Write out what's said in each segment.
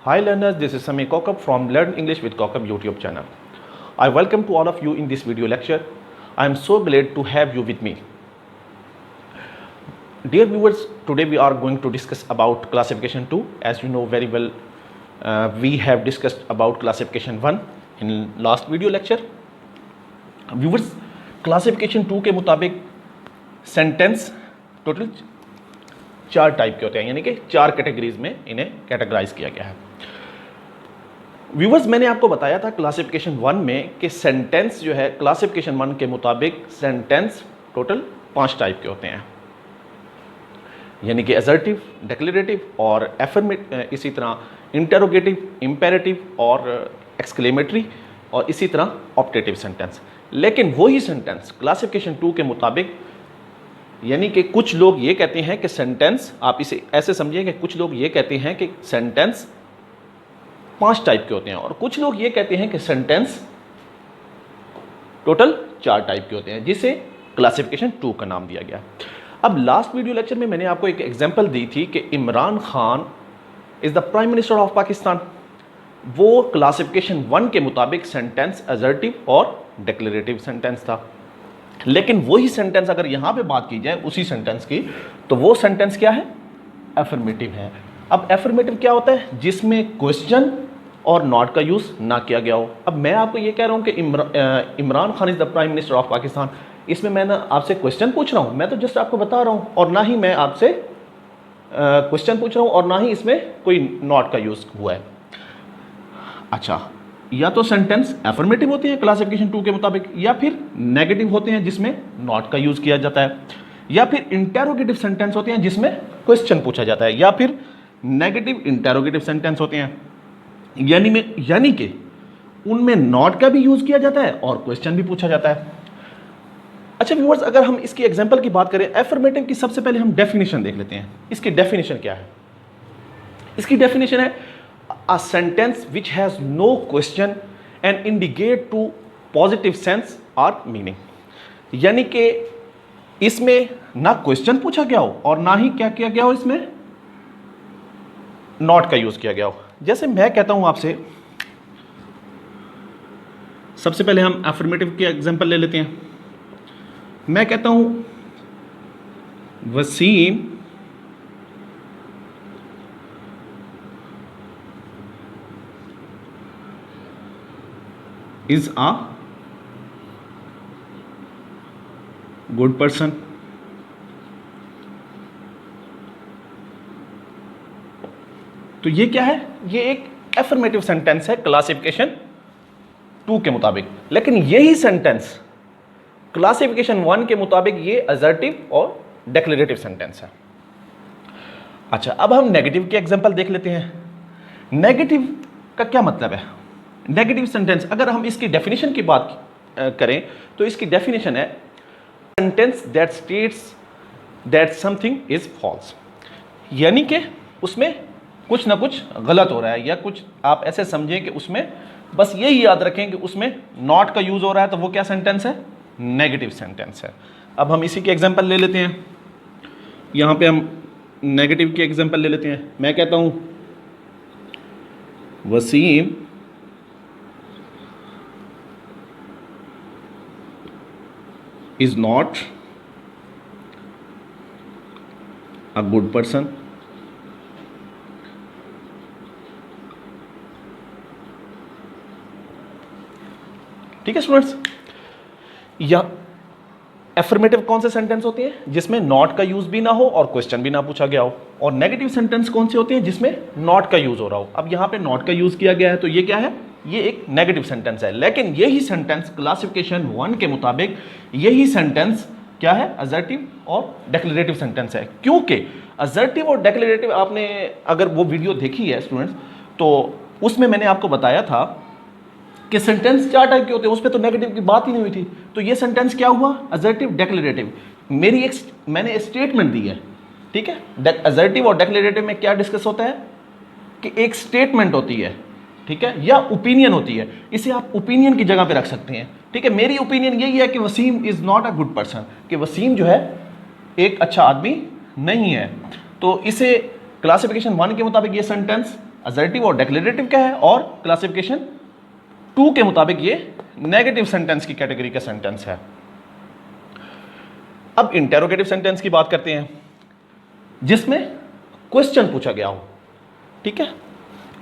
Hi learners, this is Sami Kokab from Learn English with Kokab YouTube channel. I welcome to all of you in this video lecture. I am so glad to have you with me. Dear viewers, today we are going to discuss about classification 2. As you know very well, we have discussed about classification 1 in last video lecture. Viewers, classification 2 के मुताबिक sentence total 4 type के होते हैं, यानी कि 4 categories में इन्हें categorise किया गया है. व्यूवर्स, मैंने आपको बताया था क्लासिफिकेशन 1 में कि सेंटेंस जो है क्लासिफिकेशन 1 के मुताबिक सेंटेंस टोटल 5 टाइप के होते हैं, यानी कि असर्टिव, डिक्लेरेटिव और एफर्मेटिव, इसी तरह इंटरोगेटिव, इंपेरेटिव और एक्सक्लेमेटरी और इसी तरह ऑप्टेटिव सेंटेंस. लेकिन वही सेंटेंस क्लासिफिकेशन 2 के मुताबिक, यानी कि कुछ लोग ये कहते हैं कि सेंटेंस, आप इसे ऐसे समझिए कि कुछ लोग ये कहते हैं कि सेंटेंस 5 टाइप के होते हैं और कुछ लोग ये कहते हैं कि सेंटेंस टोटल 4 टाइप के होते हैं, जिसे क्लासिफिकेशन 2 का नाम दिया गया. अब लास्ट वीडियो लेक्चर में मैंने आपको एक एग्जांपल दी थी कि Imran Khan is the prime minister of Pakistan. वो क्लासिफिकेशन 1 के मुताबिक सेंटेंस असर्टिव और डिक्लेरेटिव सेंटेंस था. लेकिन वही सेंटेंस अगर यहाँ पे बात की जाए उसी सेंटेंस की, तो वो सेंटेंस क्या है? एफर्मेटिव है. अब एफर्मेटिव क्या होता है? जिसमें क्वेश्चन और नॉट का यूज़ ना किया गया हो. अब मैं आपको ये कह रहा हूँ कि Imran Khan is the prime minister of Pakistan. इसमें मैं ना आपसे क्वेश्चन पूछ रहा हूँ, मैं तो जस्ट आपको बता रहा हूँ, और ना ही मैं आपसे क्वेश्चन पूछ रहा हूँ और ना ही इसमें कोई नॉट का यूज़ हुआ है. अच्छा, या तो सेंटेंस एफर्मेटिव होते हैं क्लासिफिकेशन 2 के मुताबिक, या फिर नेगेटिव होते हैं जिसमें नॉट का यूज़ किया जाता है, या फिर इंटेरोगेटिव सेंटेंस होते हैं जिसमें क्वेश्चन पूछा जाता है, या फिर नेगेटिव इंटेरोगेटिव सेंटेंस होते हैं यानी कि उनमें नॉट का भी यूज़ किया जाता है और क्वेश्चन भी पूछा जाता है. अच्छा व्यूअर्स, अगर हम इसकी एग्जांपल की बात करें, एफर्मेटिव की सबसे पहले हम डेफिनेशन देख लेते हैं. इसकी डेफिनेशन क्या है? इसकी डेफिनेशन है a sentence which has no question and indicate to positive sense or meaning. यानी कि इसमें ना क्वेश्चन पूछा गया हो और ना ही क्या किया गया हो, इसमें नॉट का यूज किया गया हो. जैसे मैं कहता हूं आपसे, सबसे पहले हम एफर्मेटिव की एग्जांपल ले लेते हैं. मैं कहता हूं Wasim is a good person. तो ये क्या है? ये एक एफर्मेटिव सेंटेंस है क्लासिफिकेशन 2 के मुताबिक. लेकिन यही सेंटेंस क्लासिफिकेशन 1 के मुताबिक ये असर्टिव और डिक्लेरेटिव सेंटेंस है. अच्छा, अब हम नेगेटिव के एग्जांपल देख लेते हैं. नेगेटिव का क्या मतलब है? नेगेटिव सेंटेंस, अगर हम इसकी डेफिनेशन की बात करें तो इसकी डेफिनेशन है sentence that states that something is false. यानी कि उसमें कुछ ना कुछ गलत हो रहा है, या कुछ आप ऐसे समझें कि उसमें, बस यही याद रखें कि उसमें नॉट का यूज हो रहा है, तो वो क्या सेंटेंस है? नेगेटिव सेंटेंस है. अब हम इसी की एग्जांपल ले लेते हैं. यहां पे हम नेगेटिव की एग्जांपल ले लेते हैं. मैं कहता हूं Wasim is not a good person. ठीक है स्टूडेंट्स, या एफर्मेटिव कौन से सेंटेंस होते हैं जिसमें नॉट का यूज भी ना हो और क्वेश्चन भी ना पूछा गया हो, और नेगेटिव सेंटेंस कौन से होते हैं जिसमें नॉट का यूज हो रहा हो. अब यहां पे नॉट का यूज किया गया है, तो ये क्या है? ये एक नेगेटिव सेंटेंस है. लेकिन यही सेंटेंस क्लासिफिकेशन 1 के मुताबिक यही सेंटेंस क्या है? असर्टिव और डिक्लेरेटिव सेंटेंस है. क्योंकि असर्टिव और डिक्लेरेटिव, आपने अगर वो वीडियो देखी है स्टूडेंट्स, तो उसमें मैंने आपको बताया था कि सेंटेंस 4 टाइप के होते हैं, उस पर तो नेगेटिव की बात ही नहीं हुई थी. तो ये सेंटेंस क्या हुआ? Assertive, declarative. मैंने स्टेटमेंट दी है, ठीक है. असर्टिव और डिक्लेरेटिव में क्या डिस्कस होता है कि एक स्टेटमेंट होती है, ठीक है, या ओपिनियन होती है. इसे आप ओपिनियन की जगह पे रख सकते हैं, ठीक है. मेरी ओपिनियन यही है कि Wasim is not a good person, कि वसीम जो है एक अच्छा आदमी नहीं है. तो इसे क्लासिफिकेशन 1 के मुताबिक ये सेंटेंस असर्टिव और डिक्लेरेटिव क्या है, और क्लासिफिकेशन 2 के मुताबिक ये नेगेटिव सेंटेंस की कैटेगरी का सेंटेंस है। अब इंटेरोगेटिव सेंटेंस की बात करते हैं जिसमें क्वेश्चन पूछा गया हो। ठीक है,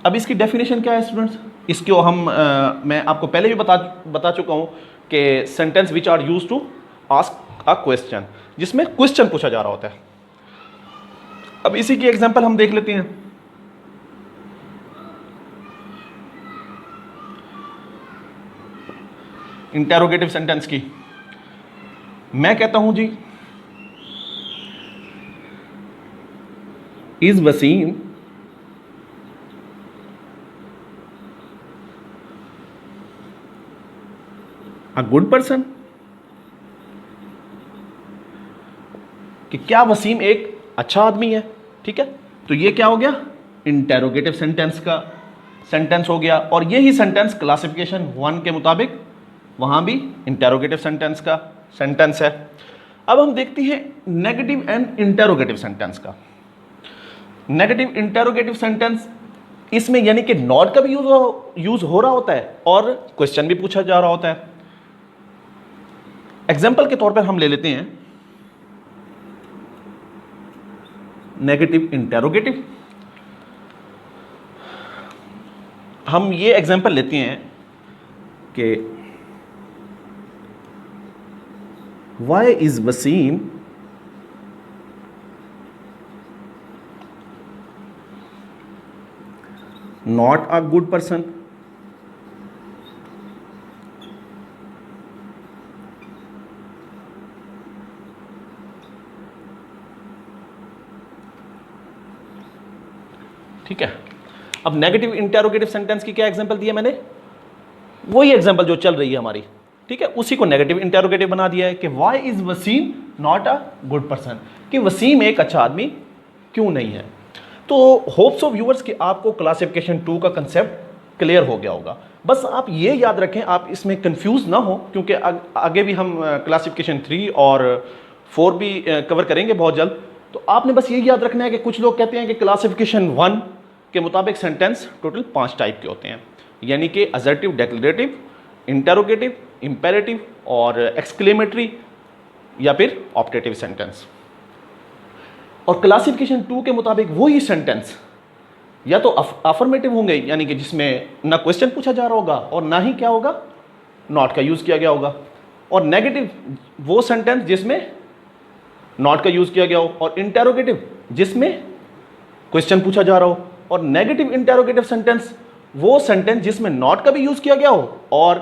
अब इसकी डेफिनेशन क्या है स्टूडेंट्स, इसको मैं आपको पहले भी बता चुका हूं कि sentence which are use to ask a question, जिसमें क्वेश्चन पूछा जा रहा होता है। अब इसी की एग्जांपल हम देख लेते हैं। इंटेरोगेटिव सेंटेंस की मैं कहता हूं जी, is Wasim a good person, कि क्या वसीम एक अच्छा आदमी है। ठीक है, तो ये क्या हो गया, इंटेरोगेटिव सेंटेंस का सेंटेंस हो गया, और यही सेंटेंस क्लासिफिकेशन 1 के मुताबिक वहां भी इंटेरोगेटिव सेंटेंस का सेंटेंस है। अब हम देखते हैं नेगेटिव एंड इंटेरोगेटिव सेंटेंस का। नेगेटिव इंटेरोगेटिव सेंटेंस, इसमें यानी कि नॉट का भी यूज हो रहा होता है और क्वेश्चन भी पूछा जा रहा होता है। एग्जाम्पल के तौर पर हम ले लेते हैं नेगेटिव इंटेरोगेटिव। हम ये एग्जाम्पल लेते हैं कि why is Wasim not a good person. ठीक है, अब नेगेटिव इंटेरोगेटिव सेंटेंस की क्या एग्जांपल दिया मैंने, वही एग्जांपल जो चल रही है हमारी। ठीक है, उसी को नेगेटिव इंटेरोगेटिव बना दिया है कि why is Wasim not a good person, कि वसीम एक अच्छा आदमी क्यों नहीं है। तो होप्स ऑफ व्यूअर्स कि आपको क्लासिफिकेशन 2 का कंसेप्ट क्लियर हो गया होगा। बस आप ये याद रखें, आप इसमें कंफ्यूज ना हो, क्योंकि आगे भी हम क्लासिफिकेशन 3 और 4 भी कवर करेंगे बहुत जल्द। तो आपने बस ये याद रखना है कि कुछ लोग कहते हैं कि क्लासिफिकेशन 1 के मुताबिक सेंटेंस टोटल 5 टाइप के होते हैं, यानी कि असर्टिव, डिक्लेरेटिव, इंटेरोगेटिव, इंपेरेटिव और एक्सक्लेमेटरी या फिर ऑप्टेटिव सेंटेंस। और क्लासिफिकेशन 2 के मुताबिक वही सेंटेंस या तो अफर्मेटिव होंगे, यानी कि जिसमें ना क्वेश्चन पूछा जा रहा होगा और ना ही क्या होगा, नॉट का यूज किया गया होगा। और नेगेटिव वो सेंटेंस जिसमें नॉट का यूज किया गया हो, और इंटेरोगेटिव जिसमें क्वेश्चन पूछा जा रहा हो। और नेगेटिव इंटेरोगेटिव सेंटेंस वो सेंटेंस जिसमें नॉट का भी यूज किया गया हो और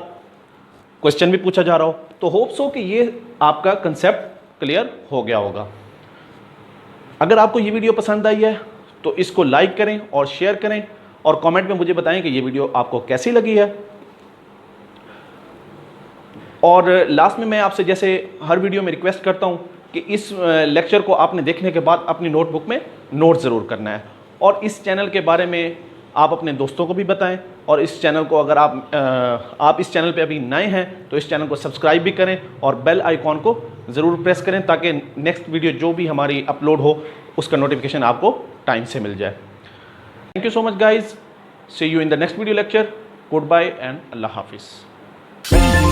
क्वेश्चन भी पूछा जा रहा हो। तो होप्स हो कि ये आपका कंसेप्ट क्लियर हो गया होगा। अगर आपको ये वीडियो पसंद आई है तो इसको लाइक करें और शेयर करें, और कमेंट में मुझे बताएं कि ये वीडियो आपको कैसी लगी है। और लास्ट में मैं आपसे जैसे हर वीडियो में रिक्वेस्ट करता हूं कि इस लेक्चर को आपने देखने के बाद अपनी नोटबुक में नोट ज़रूर करना है, और इस चैनल के बारे में आप अपने दोस्तों को भी बताएं। और इस चैनल को अगर आप इस चैनल पे अभी नए हैं तो इस चैनल को सब्सक्राइब भी करें और बेल आइकॉन को ज़रूर प्रेस करें, ताकि नेक्स्ट वीडियो जो भी हमारी अपलोड हो उसका नोटिफिकेशन आपको टाइम से मिल जाए। Thank you so much guys, see you in the next video lecture. Goodbye and अल्लाह हाफिज़।